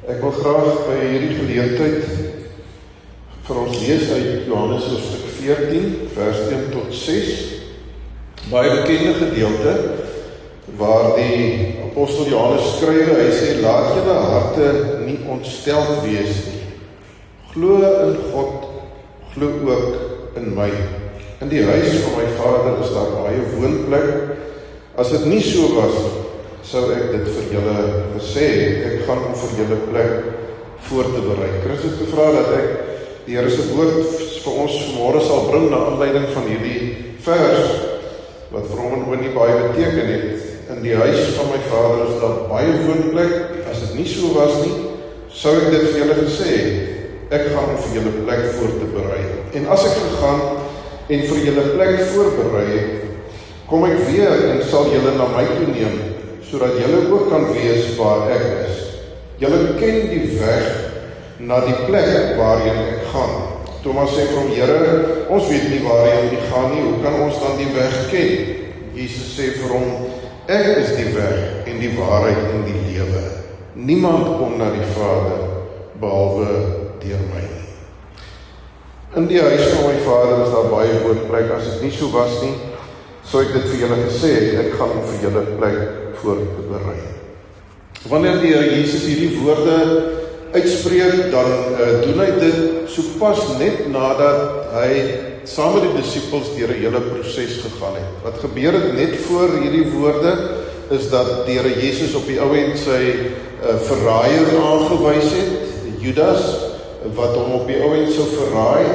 Ek wil graag by hierdie geleentheid vir ons lees uit Johannes hoofstuk 14, vers 1 tot 6. Baie bekende gedeelte, waar die apostel Johannes skrywe, hy sê, laat julle harte nie ontsteld wees nie. Glo in God, glo ook in my. In die huis van my Vader is daar baie woonplek. As dit nie so was, sou ek dit vir julle gesê het. Ek gaan om vir julle plek voor te berei. Christus het gevra dat ek die Here se woord vir ons vanmôre sal bring na aanleiding van hierdie vers, wat vir hom nie baie beteken het. In die huis van my Vader is daar baie woonplek. As dit nie so was nie, sou ek dit vir julle gesê het. Ek gaan om vir julle plek voor te berei. En as ek gegaan en vir julle plek voorberei het, kom ek weer en sal julle na my toe neem, sodat julle ook kan wees waar ek is. Julle ken die weg na die plek waarheen ek gaan. Thomas sê vir hom, Here, ons weet nie waarheen jy gaan nie, hoe kan ons dan die weg ken? Jesus sê vir hom, ek is die weg en die waarheid en die lewe. Niemand kom na die Vader behalwe deur my nie. In die huis van my Vader is daar baie woonplek. As dit nie so was nie, sou ek dit vir julle gesê het, ek gaan om vir julle plek voor te berei. Wanneer die Here Jesus hierdie woorde uitspreek, dan doen hy dit sopas net nadat hy saam met die disippels deur 'n hele proses gegaan het. Wat gebeur het net voor hierdie woorde, is dat die Here Jesus op die ou end sy verraaier aangewys het, Judas, wat hom op die ou end sou verraai,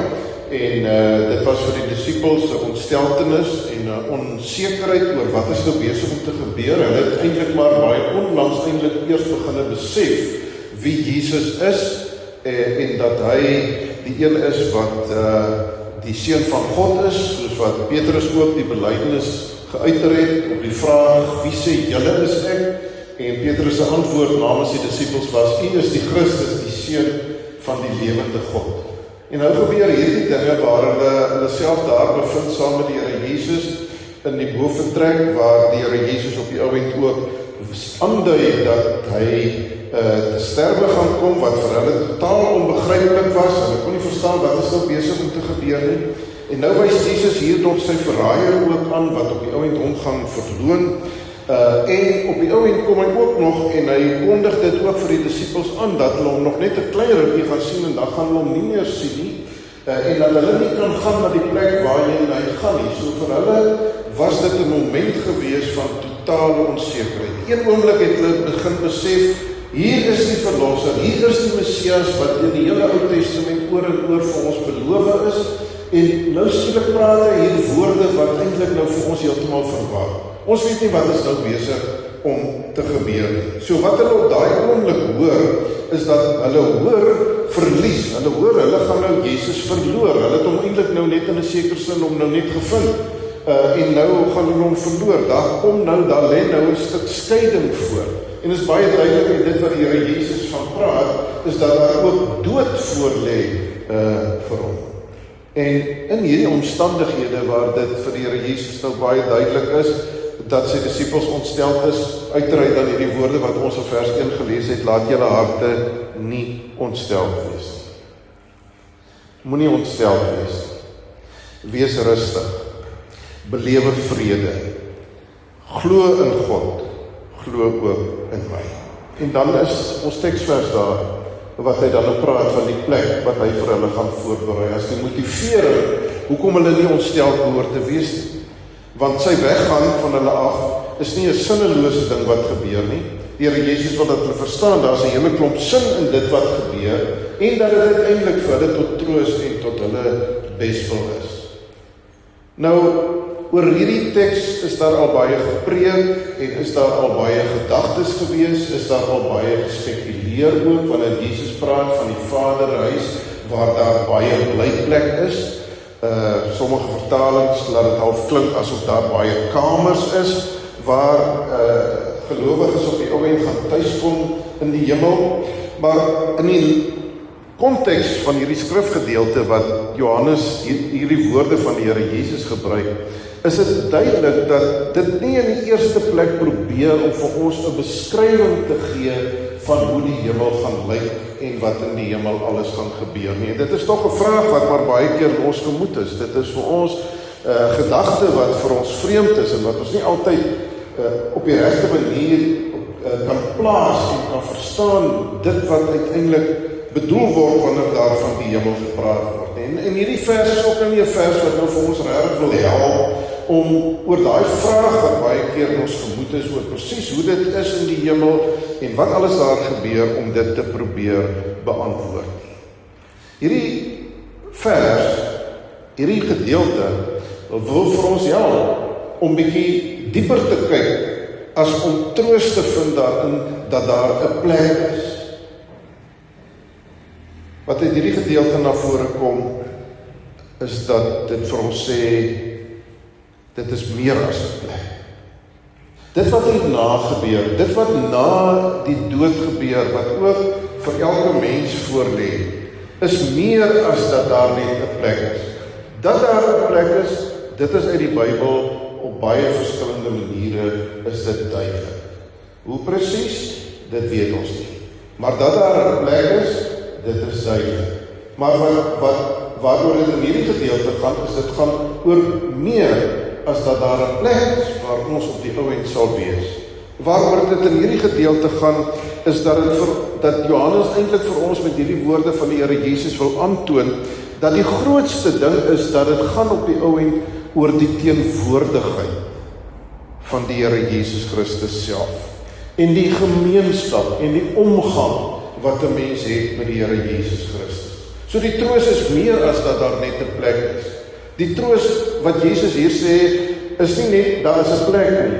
en dit was vir die disippels 'n ontsteltenis en 'n onsekerheid oor wat is nou besig om te gebeur. Hulle het eintlik maar baie onlangs eintlik eers begin besef wie Jesus is, en dat hy die een is wat die seun van God is, soos wat Petrus ook die belydenis geuiter het op die vraag, wie sê julle is ek? En Petrus se antwoord namens die disippels was, U is die Christus, die seun van die lewende God. En nou gebeur hierdie dinge waar hulle self daar bevind saam met die Here Jesus in die boventrek, waar die Here Jesus op die ou end ook aandui dat hy te sterwe gaan kom, wat vir hulle totaal onbegryplik was. Hulle kon nie verstaan wat is nou besig om te gebeur nie. En nou wys Jesus hier nog sy verraaier ook aan, wat op die ou end hom gaan verloon. En op die ou end kom hy ook nog en hy kondig dit ook vir die disippels aan, dat hulle hom nog net 'n klein rukkie gaan sien en dan gaan hulle hom nie meer sien nie, en dat hulle nie kan gaan na die plek waarheen hy gaan nie. So vir hulle was dit 'n moment gewees van totale onsekerheid. Een oomblik het hulle begin besef, hier is die verlosser, hier is die Messias wat in die hele Ou Testament oor en oor vir ons beloof is, en nou skielik praat hy hier woorde wat eintlik nou vir ons heeltemal verwar. Ons weet nie wat is nou besig om te gebeur nie. So wat hulle op daai oomblik hoor, is dat hulle hoor verlies. Hulle hoor, hulle gaan nou Jesus verloor. Hulle het hom eintlik nou net in 'n sekere sin hom nou net gevind. En nou gaan hulle hom verloor. Daar lê nou 'n stuk skeiding voor. En is baie duidelik dit wat die Here Jesus van praat, is dat daar ook dood voor lê vir hom. En in hierdie omstandighede waar dit vir die Here Jesus nou baie duidelik is, dat sy disippels ontsteld is, uiteraard dan hierdie woorde wat ons in vers 1 gelees het, laat julle harte nie ontsteld wees. Moenie ontsteld wees. Wees rustig. Belewe vrede. Glo in God. Glo ook in my. En dan is ons teksvers daar, wat hy dan praat van die plek wat hy vir hulle gaan voorberei, as die motivering, hoekom hulle nie ontsteld behoort te wees nie. Want sy weggaan van hulle af is nie 'n sinnelose ding wat gebeur nie. Die Here Jesus wil dat hulle verstaan, daar is 'n hele klomp sin in dit wat gebeur, en dat dit uiteindelik vir hulle tot troos en tot hulle beswil is. Nou, oor hierdie teks is daar al baie gepreek, en is daar al baie gedagtes gewees, is daar al baie gespekuleer ook, wanneer Jesus praat van die Vaderhuis, waar daar baie blyplek is. Sommige vertalings laat dit half klink asof daar baie kamers is, waar gelowiges op die ou end gaan tuiskom in die hemel. Maar in die konteks van hierdie skrifgedeelte wat Johannes hierdie woorde van die Here Jesus gebruik, is dit duidelik dat dit nie in die eerste plek probeer om vir ons 'n beskrywing te gee van hoe die hemel gaan lyk en wat in die hemel alles gaan gebeur nie. En dit is toch 'n vraag wat maar baie keer in ons gemoed is. Dit is vir ons gedagte wat vir ons vreemd is en wat ons nie altyd op die regte manier kan plaas en kan verstaan dit wat uiteindelik bedoel word wanneer daar van die hemel gepraat word. En hierdie vers is ook nie 'n vers wat nou vir ons regtig wil help om oor daai vraag wat baie keer in ons gemoed is oor presies hoe dit is in die hemel en wat alles daar gebeur om dit te probeer beantwoord. Hierdie vers, hierdie gedeelte wil vir ons help om bietjie dieper te kyk as om troos te vind daarin dat daar 'n plek is. Wat uit hierdie gedeelte na vore kom, is dat dit vir ons sê, dit is meer as 'n plek. Dit wat hierna gebeur, dit wat na die dood gebeur, wat ook vir elke mens voorlê, is meer as dat daar net 'n plek is. Dat daar 'n plek is, dit is uit die Bybel op baie verskillende maniere is dit duidelik. Hoe presies, dit weet ons nie. Maar dat daar 'n plek is, dit is duidelik. Maar waaroor dit in hierdie gedeelte gaan, is dit gaan oor meer as dat daar 'n plek is waar ons op die ou end sal wees. Waaroor dit in hierdie gedeelte gaan, is dat Johannes eintlik vir ons met hierdie woorde van die Here Jesus wil aantoon, dat die grootste ding is dat dit gaan op die ou end oor die teenwoordigheid van die Here Jesus Christus self. En die gemeenskap en die omgang wat 'n mens het met die Here Jesus Christus. So die troos is meer as dat daar net 'n plek is. Die troos wat Jesus hier sê, is nie net daar is 'n plek nie.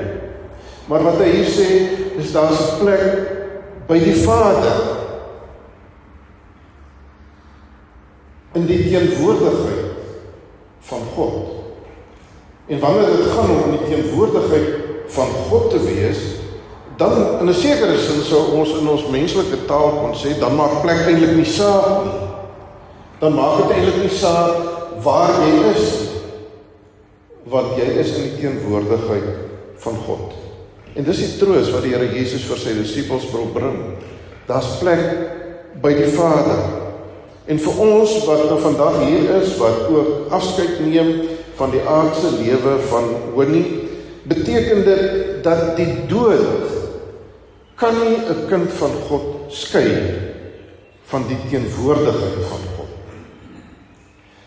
Maar wat hy hier sê, is daar is 'n plek by die Vader. In die teenwoordigheid van God. En wanneer dit gaan om in die teenwoordigheid van God te wees, dan in 'n sekere sin sou ons in ons menslike taal kon sê, dan maak plek eintlik nie saak nie. Dan maak dit eintlik nie saak waar jy is, want jy is in die teenwoordigheid van God. En dis die troos wat die Here Jesus vir sy disippels wil bring. Daar's plek by die Vader. En vir ons wat nou vandag hier is, wat ook afskeid neem van die aardse lewe van honie, beteken dit dat die dood kan nie 'n kind van God skei van die teenwoordigheid van God.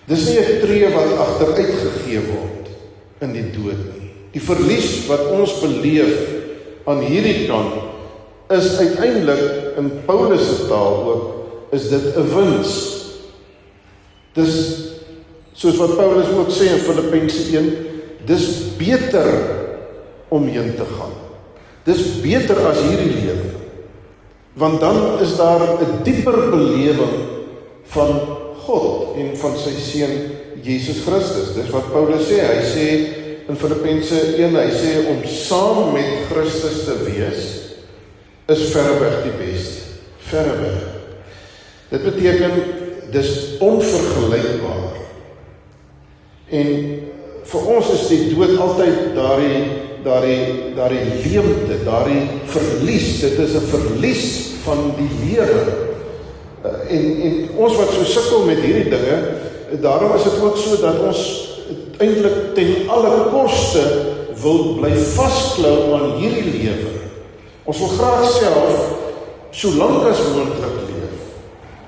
Dis nie 'n tree wat agteruit gegee word in die dood nie. Die verlies wat ons beleef aan hierdie kant is uiteindelik in Paulus se taal ook, is dit 'n wins. Dis soos wat Paulus ook sê in Filippense 1, dis beter om heen te gaan. Dis beter as hierdie lewe. Want dan is daar 'n dieper belewing van God en van sy seun Jesus Christus. Dis wat Paulus sê. Hy sê in Filippense 1, hy sê om saam met Christus te wees is verreweg die beste. Verreweg. Dit beteken dis onvergelykbaar. En vir ons is die dood altyd daardie leemte, daardie verlies. Dit is 'n verlies van die lewe. En ons wat so sukkel met hierdie dinge, daarom is dit ook so dat ons eintlik ten alle koste wil bly vasklou aan hierdie lewe. Ons wil graag self so lank as moontlik leef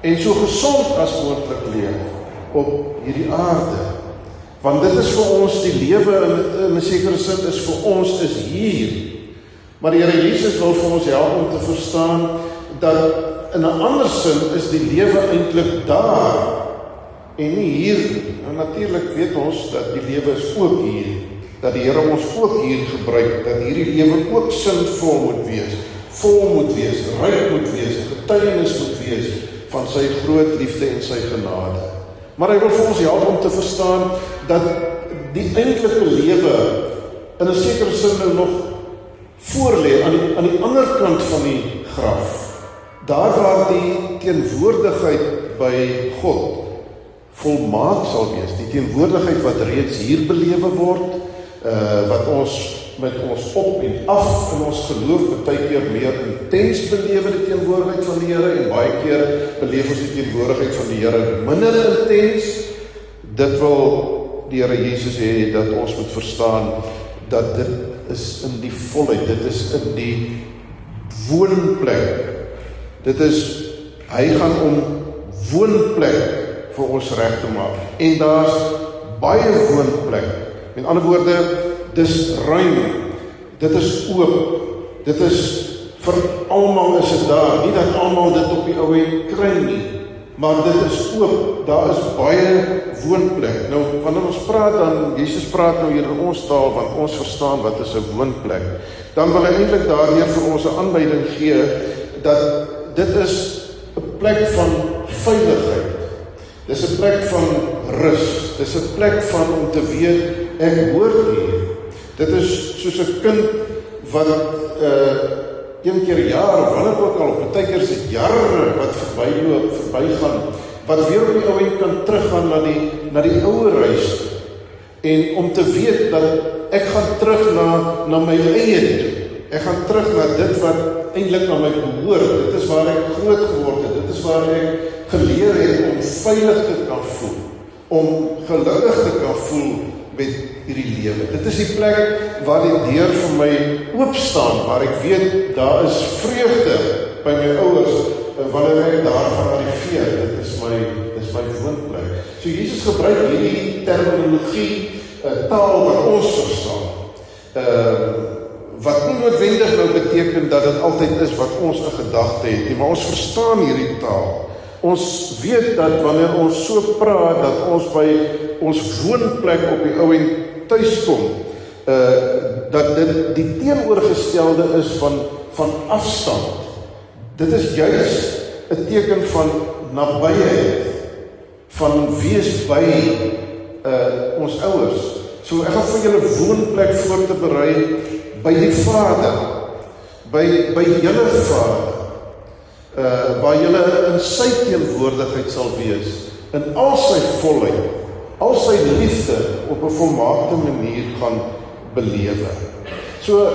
en so gesond as moontlik leef op hierdie aarde. Want dit is vir ons die lewe in 'n sekere sin is vir ons is hier. Maar die Here Jesus wil vir ons help om te verstaan dat in 'n ander sin is die lewe eintlik daar en nie hier. En natuurlik weet ons dat die lewe is ook hier. Dat die Here ons ook hier gebruik, dat hierdie lewe ook sinvol moet wees, ryk moet wees, getuienis moet wees van sy groot liefde en sy genade. Maar hy wil vir ons help om te verstaan dat die eintlike lewe in 'n sekere sin nou nog voorlê aan die ander kant van die graf. Daar waar die teenwoordigheid by God volmaak sal wees, die teenwoordigheid wat reeds hier belewe word, wat ons met ons op en af in ons geloof baie keer meer intens beleef die teenwoordigheid van die Here en baie keer beleef ons die teenwoordigheid van die Here minder intens. Dit wil die Here Jesus hê dat ons moet verstaan dat dit is in die volheid, dit is in die woonplek. Dit is, hy gaan om woonplek vir ons reg te maak. En daar's baie woonplek. Met ander woorde, dis ruim, dit is oop, dit is vir almal is dit daar, nie dat almal dit op die ou end kry nie, maar dit is oop, daar is baie woonplek. Nou, wanneer ons praat dan, Jesus praat nou hier in ons taal, want ons verstaan wat is 'n woonplek, dan wil hy eintlik daardeur vir ons 'n aanleiding gee, dat dit is 'n plek van veiligheid, dis 'n plek van rus, dis 'n plek van om te weet, ek hoort hier. Dit is soos 'n kind wat een keer jaar, of wanneer ook al, of baie keer is dit jare wat verbygaan, wat weer op die ou end kan teruggaan na die ouer huis, en om te weet dat ek gaan terug na my eie toe, ek gaan terug na dit wat eintlik aan my behoort, dit is waar ek groot geword het, dit is waar ek geleer het om veilig te kan voel, om gelukkig te kan voel met hierdie lewe. Dit is die plek waar die deur vir my oopstaan, waar ek weet, daar is vreugde by my ouers, wanneer ek daar gaan arriveer, dit is my woonplek. So Jesus gebruik hierdie terminologie, taal wat ons verstaan, wat nie noodwendig nou beteken dat dit altyd is wat ons in gedagte het nie, maar ons verstaan hierdie taal. Ons weet dat wanneer ons so praat, dat ons by ons woonplek op die ou end tuis kom, dat dit die teenoorgestelde is van afstand. Dit is juis 'n teken van nabyheid, van wees by ons ouers. So ek gaan vir julle woonplek voor te berei by die Vader, by julle Vader, waar julle in sy teenwoordigheid sal wees, in al sy volheid, al sy liefde op 'n volmaakte manier gaan belewe. So,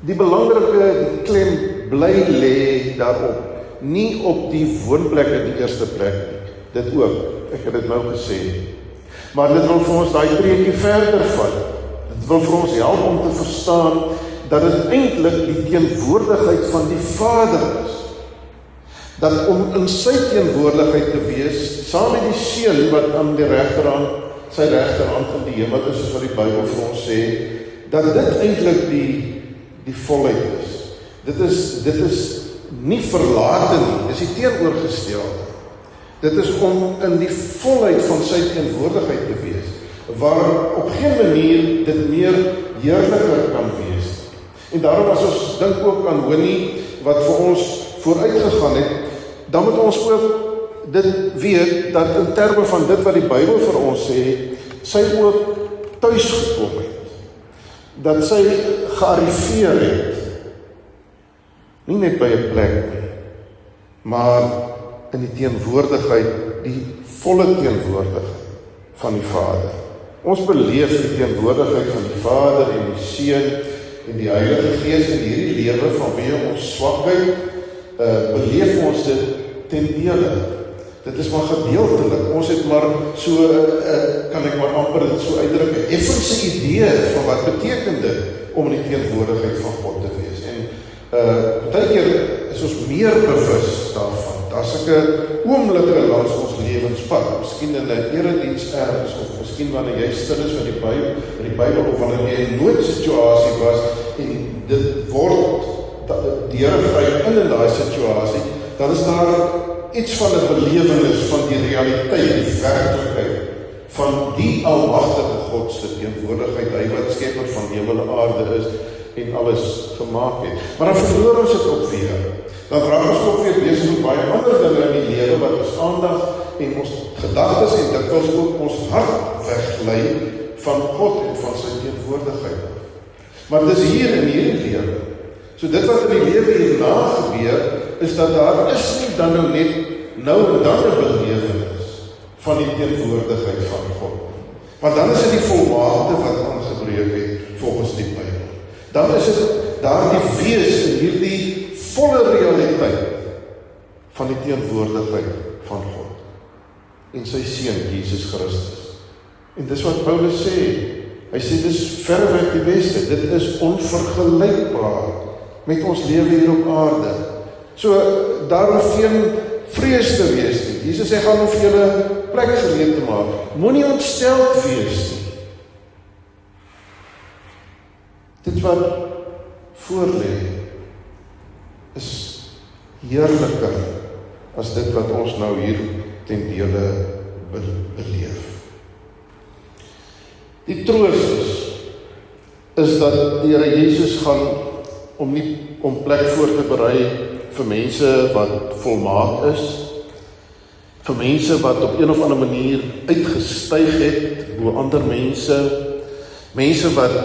die belangrike klem bly lê daarop, nie op die woonplek in die eerste plek nie, dit ook, ek het dit nou gesê, maar dit wil vir ons daai treetjie verder vat, dit wil vir ons help om te verstaan, dat dit eintlik die teenwoordigheid van die Vader is, dat om in sy teenwoordigheid te wees, saam met die Seun wat aan die regterhand, sy regterhand in die hemel is, soos wat die Bybel vir ons sê, dat dit eintlik die volheid is. Dit is nie verlate nie, dis die teenoorgestelde. Dit is om in die volheid van sy teenwoordigheid te wees, waar op geen manier dit meer heerliker kan wees. En daarom as ons dink ook aan Winnie, wat vir ons vooruitgegaan het, dan moet ons ook dit weet, dat in terme van dit wat die Bybel vir ons sê, sy ook tuis gekom het, dat sy gearriveer het, nie net by 'n plek nie, maar in die teenwoordigheid, die volle teenwoordigheid van die Vader. Ons beleef die teenwoordigheid van die Vader en die Seun en die Heilige Gees in hierdie lewe vanweë ons swakheid, beleef ons dit ten dele. Dit is maar gedeeltelik. Ons het maar so, kan ek maar amper dit so uitdruk, 'n effense idee van wat beteken dit om in die teenwoordigheid van God te wees. En baie keer is ons meer bewus daarvan. Daar's sulke oomblikke langs ons lewenspad, miskien in 'n erediens ergens, of miskien wanneer jy stil is met die Bybel, of wanneer jy in 'n noodsituasie was en dit word die Here gryp in daai situasie, dan is daar iets van 'n belewenis van die realiteit, die werklikheid van die almagtige God se teenwoordigheid, hy wat skepper van hemel en aarde is en alles gemaak het. Maar dan verloor ons dit ook weer. Dan raak ons ook weer besig met baie ander dinge in die lewe wat ons aandag en ons gedagtes en dikwels ook ons hart weglei van God en van sy teenwoordigheid. Maar dis hier in hierdie lewe. So dit wat in die lewe hierna gebeur, is dat daar is nie dan nou net nou en dan 'n belewenis van die teenwoordigheid van God. Want dan is dit die volmaakte wat aangebreek het volgens die Bybel. Dan is dit daardie wees in hierdie volle realiteit van die teenwoordigheid van God en sy seun Jesus Christus. En dis wat Paulus sê. Hy sê dis verreweg die beste. Dit is onvergelykbaar met ons lewe hier op aarde. So daar hoef geen vrees te wees nie. Jesus sê gaan om vir julle plek gereed te maak. Moenie ontsteld wees nie. Dit wat voorlê is heerliker as dit wat ons nou hier ten dele beleef. Die troos is dat die Here Jesus gaan om plek voor te berei vir mense wat volmaak is, vir mense wat op een of ander manier uitgestyg het bo ander mense wat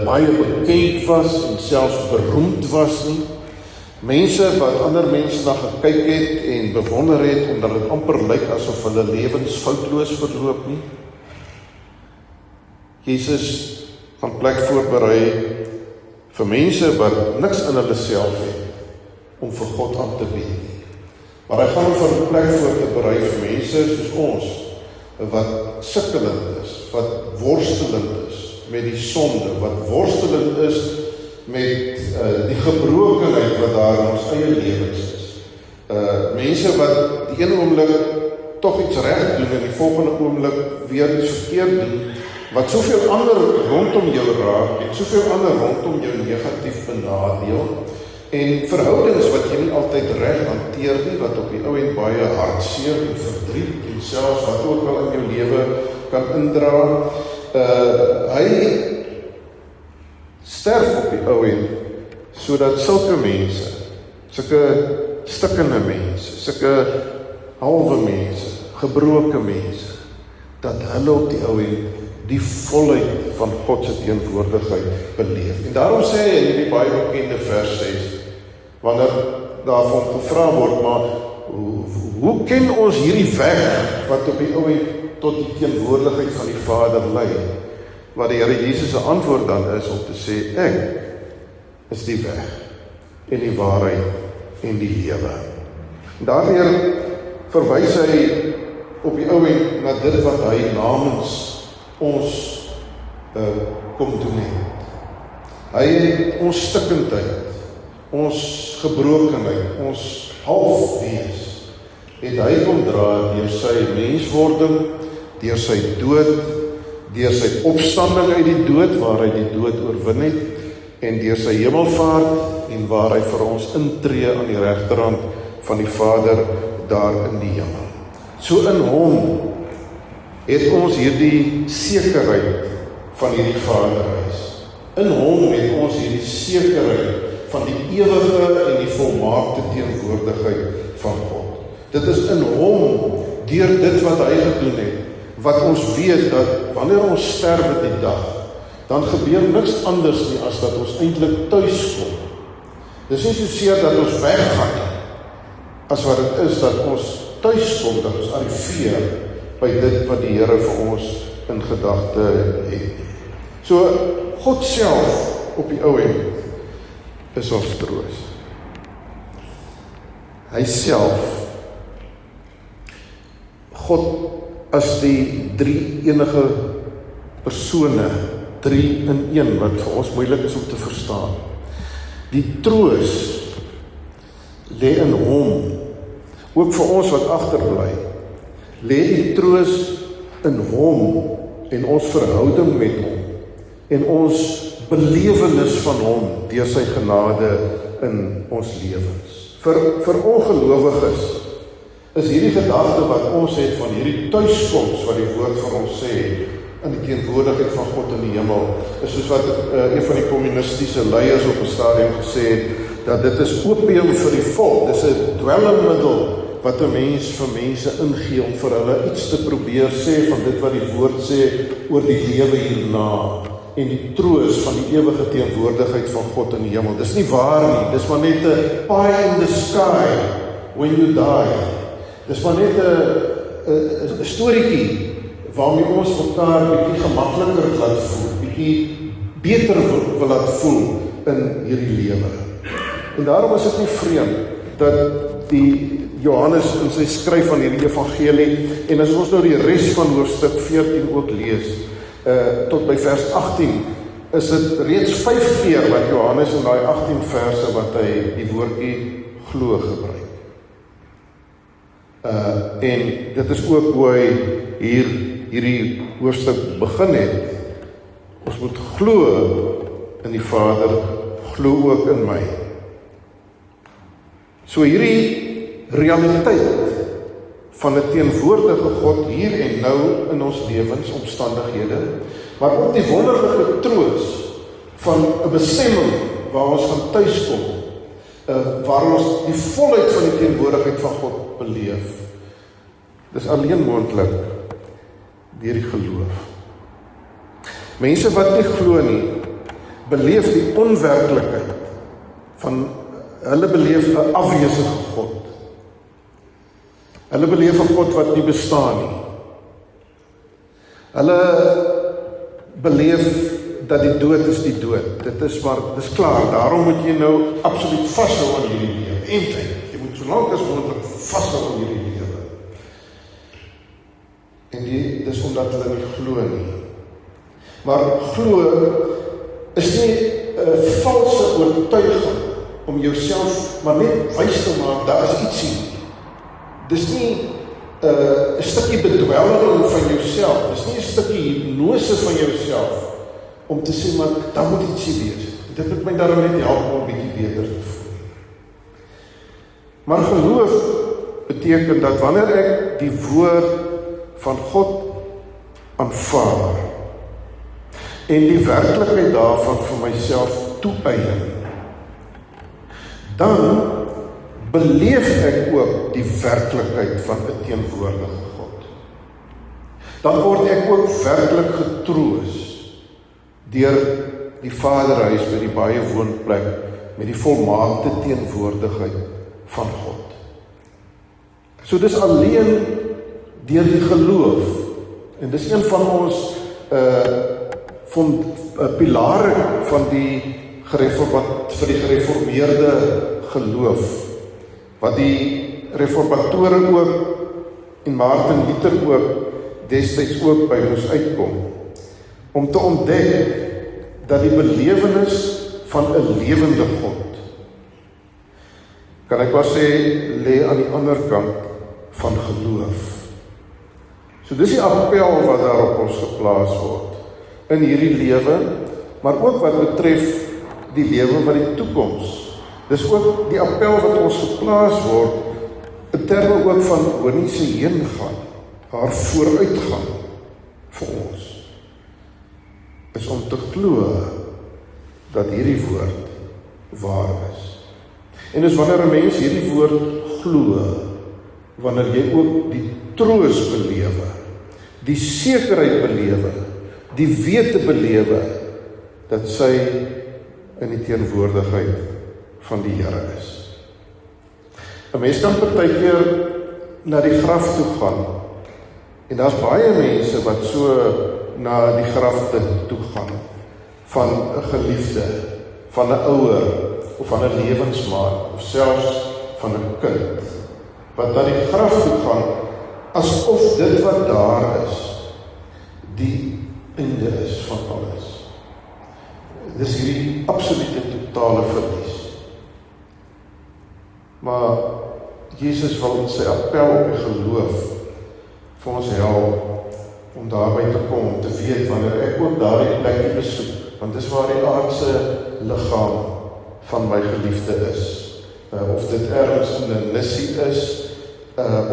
baie bekend was en selfs beroemd was nie, mense wat ander mense na gekyk het en bewonder het omdat dit amper lyk asof hulle lewens foutloos verloop nie. Jesus gaan plek voorberei vir mense wat niks in hulle self het om vir God aan te bied nie. Maar hy gaan vir 'n plek voor te berei vir mense soos ons wat sukkelend is, wat worstelend is met die sonde, wat worstelend is met die gebrokenheid wat daar in ons eie lewens is. Mense wat die ene oomblik tog iets reg doen en die volgende oomblik weer iets verkeerd doen, wat soveel ander rondom jou raak en soveel ander rondom jou negatief benadeel en verhoudings wat jy nie altyd reg hanteer nie, wat op die ou en baie hartseer en verdriet en selfs wat ook al in jou lewe kan indra. Hy sterf op die ou en sodat sulke mense, sulke stikkende mense, sulke halwe mense, gebroke mense, dat hulle op die ou en die volheid van God se teenwoordigheid beleef. En daarom sê hy in hierdie baie bekende vers 6, wanneer daarvan gevra word, maar hoe ken ons hierdie weg wat op die ou en tot die teenwoordigheid van die Vader lei? Wat die Here Jesus se antwoord dan is om te sê, ek is die weg en die waarheid en die lewe. En daardeur verwys hy op die ou en na dit wat hy namens ons kom doen het. Hy het ons stikkendheid, ons gebrokenheid, ons halfwees, het hy kom dra deur sy menswording, deur sy dood, deur sy opstanding uit die dood, waar hy die dood oorwin het, en deur sy hemelvaart, en waar hy vir ons intree aan die regterhand van die Vader daar in die hemel. So in hom het ons hierdie sekerheid van hierdie Vaderhuis. In hom het ons hierdie sekerheid van die ewige en die volmaakte teenwoordigheid van God. Dit is in hom, deur dit wat hy gedoen het, wat ons weet dat wanneer ons sterwe die dag, dan gebeur niks anders nie as dat ons eintlik tuis kom. Dis nie soseer dat ons weggaan, as wat dit is dat ons tuis kom, dat ons arriveer by dit wat die Here vir ons in gedagte het. So, God self op die ou end is ons troos. Hy self, God as die drie enige persone, 3 in 1, wat vir ons moeilik is om te verstaan. Die troos lê in hom, ook vir ons wat agterbly, lê die troos in hom en ons verhouding met hom en ons belewenis van hom deur sy genade in ons lewens. Vir ongelowiges is hierdie gedagte wat ons het van hierdie tuiskoms wat die woord vir ons sê in die teenwoordigheid van God in die hemel, is soos wat een van die kommunistiese leiers op 'n stadium gesê het, dat dit is opium vir die volk, dit is 'n dwelmmiddel wat 'n mens vir mense ingee om vir hulle iets te probeer sê van dit wat die woord sê oor die lewe hierna en die troos van die ewige teenwoordigheid van God in die hemel. Dis nie waar nie, dis maar net 'n pie in the sky when you die. Dis maar net 'n storieetjie waarmee ons mekaar bietjie gemakliker laat voel, bietjie beter wil laat voel in hierdie lewe. En daarom is dit nie vreemd dat die Johannes in sy skryf van hierdie evangelie, en as ons nou die res van hoofstuk 14 ook lees, tot by vers 18, is dit reeds 5 keer wat Johannes in daai 18 verse wat hy die woordjie glo gebruik. En dit is ook hoe hy hierdie hoofstuk begin het. Ons moet glo in die Vader, glo ook in my. So hierdie realiteit van 'n teenwoordige God hier en nou in ons lewensomstandighede, maar ook die wonderlike troos van 'n bestemming waar ons gaan tuiskom, waar ons die volheid van die teenwoordigheid van God beleef. Dis alleen moontlik deur die geloof. Mense wat nie glo nie, beleef die onwerklikheid van, hulle beleef 'n afwesige God. Hulle beleef 'n God wat nie bestaan nie. Hulle beleef dat die dood is die dood. Dit is klaar. Daarom moet jy nou absoluut vashou aan hierdie lewe. Eintlik, jy moet so lank as moontlik vashou aan hierdie lewe. En dis omdat hulle nie glo nie. Maar glo is nie 'n valse oortuiging om jouself maar net wys te maak, daar is ietsie. Dis nie 'n stukkie bedwelming van jouself, dis nie 'n stukkie hipnose van jouself, om te sê, maar daar moet ietsie wees. Dit moet my daarom net help om 'n bietjie beter te voel. Maar geloof beteken dat wanneer ek die woord van God aanvaar, en die werklikheid daarvan vir myself toeëien, dan beleef ek ook die werklikheid van 'n teenwoordige God. Dan word ek ook werklik getroos deur die Vaderhuis by die baie woonplek met die volmaakte teenwoordigheid van God. So dis alleen deur die geloof, en dis een van ons pilare van die vir die gereformeerde geloof, wat die reformatore ook, en Martin Luther ook, destyds ook by ons uitkom, om te ontdek dat die belewenis van 'n lewende God, kan ek maar sê, lê aan die ander kant van geloof. So dis die appel wat daar op ons geplaas word, in hierdie lewe, maar ook wat betref die lewe van die toekoms. Dis ook die appel wat ons geplaas word, in terme ook van hoe nie se heen gaan, haar vooruitgaan vir ons, is om te glo dat hierdie woord waar is. En dis wanneer 'n mens hierdie woord glo, wanneer jy ook die troos belewe, die sekerheid belewe, die wete belewe, dat sy in die teenwoordigheid van die Here is. 'n Mens kan partykeer na die graf toe gaan, en daar's baie mense wat so na die graf toe gaan, van 'n geliefde, van 'n ouer, of van 'n lewensmaat, of selfs van 'n kind, wat na die graf toe gaan, asof dit wat daar is, die einde is van alles. Dis hierdie absolute totale verlies. Maar Jesus wil in sy appel op die geloof vir ons help om daarby te kom, om te weet wanneer ek ook daardie plekkie besoek, want dis waar die aardse liggaam van my geliefde is. Of dit ergens in 'n nissie is,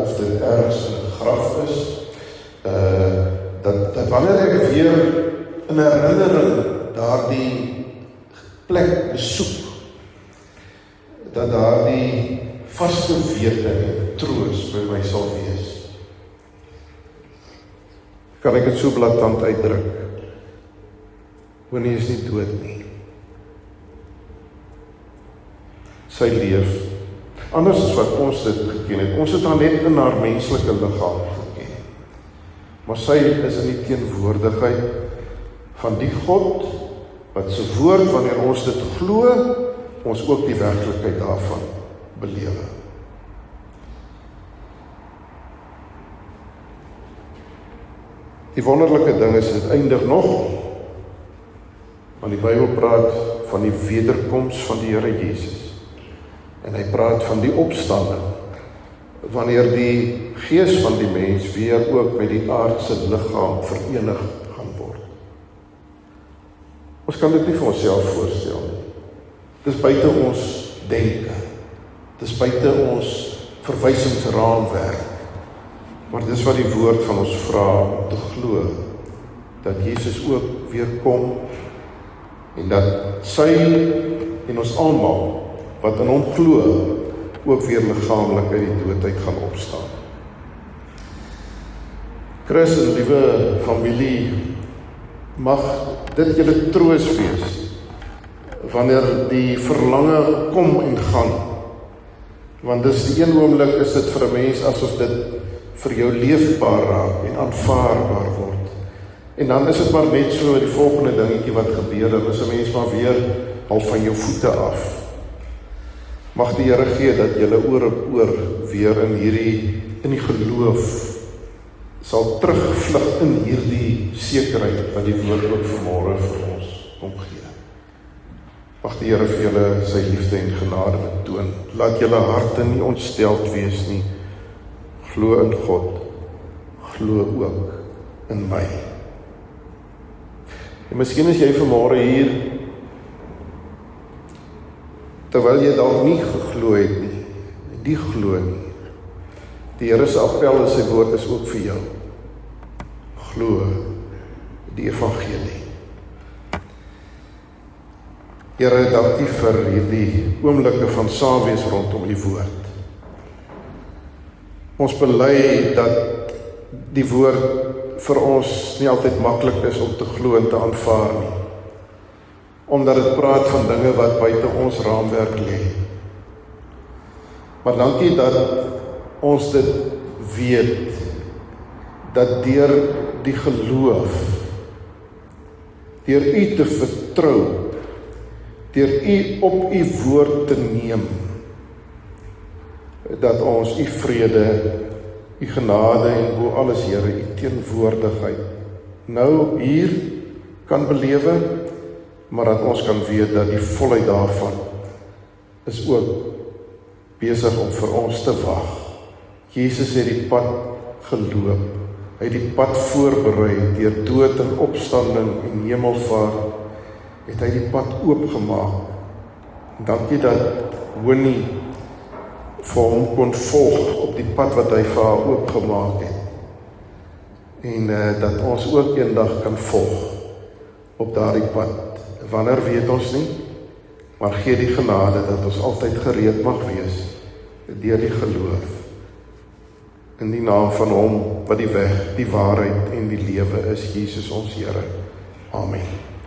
of dit ergens in 'n graf is, dat wanneer ek weer in herinnering daardie plek besoek, dat daardie vaste wete en troos by my sal wees. Kan ek dit so blaatant uitdruk? Winnie is nie dood nie. Sy leef. Anders as wat ons dit geken het. Ons het haar net in haar menslike liggaam geken. Maar sy is in die teenwoordigheid van die God wat se woord, wanneer ons dit glo, ons ook die werklikheid daarvan belewe. Die wonderlike ding is, dit eindig nog, want die Bybel praat van die wederkoms van die Here Jesus. En hy praat van die opstanding, wanneer die gees van die mens weer ook met die aardse liggaam verenig gaan word. Ons kan dit nie vir onsself voorstel nie. Dit is buite ons denke. Dit is buite ons verwysingsraamwerk. Maar dis wat die woord van ons vra om te glo, dat Jesus ook weer kom, en dat sy en ons almal, wat in hom glo, ook weer liggaamlik uit die dood uit gaan opstaan. Chris en liewe familie, mag dit julle troos wees, wanneer die verlange kom en gaan, want dis die een oomblik is dit vir 'n mens asof dit vir jou leefbaar raak en aanvaarbaar word. En dan is dit maar net so die volgende dingetjie wat gebeur, dan is 'n mens maar weer al van jou voete af. Mag die Here gee dat julle oor op oor weer in die geloof sal terugvlug in hierdie sekerheid wat die woord ook vanmôre vir ons kom gee. Mag die Here vir julle sy liefde en genade betoon. Laat julle harte nie ontsteld wees nie. Glo in God, glo ook in my. En miskien is jy vanmôre hier, terwyl jy dalk nie geglo het nie, die glo nie. Die Here se appel in sy woord is ook vir jou. Glo die evangelie. Here, dankie vir hierdie oomblikke van saamwees rondom die woord. Ons bely dat die woord vir ons nie altyd maklik is om te glo en te aanvaar nie. Omdat dit praat van dinge wat buite ons raamwerk lê. Maar dankie dat ons dit weet, dat deur die geloof, deur U te vertrou, deur U op U woord te neem, dat ons U vrede, U genade en bo alles, Here, U teenwoordigheid nou hier kan belewe, maar dat ons kan weet dat die volheid daarvan is ook besig om vir ons te wag. Jesus het die pad geloop, hy het die pad voorberei, deur dood en opstanding en hemelvaart, het hy die pad oopgemaak. Dankie dat Winnie vir hom kon volg op die pad wat hy vir haar oopgemaak het. En dat ons ook eendag kan volg op daardie pad. Wanneer weet ons nie, maar gee die genade dat ons altyd gereed mag wees deur die geloof in die naam van hom wat die weg, die waarheid en die lewe is, Jesus ons Here. Amen.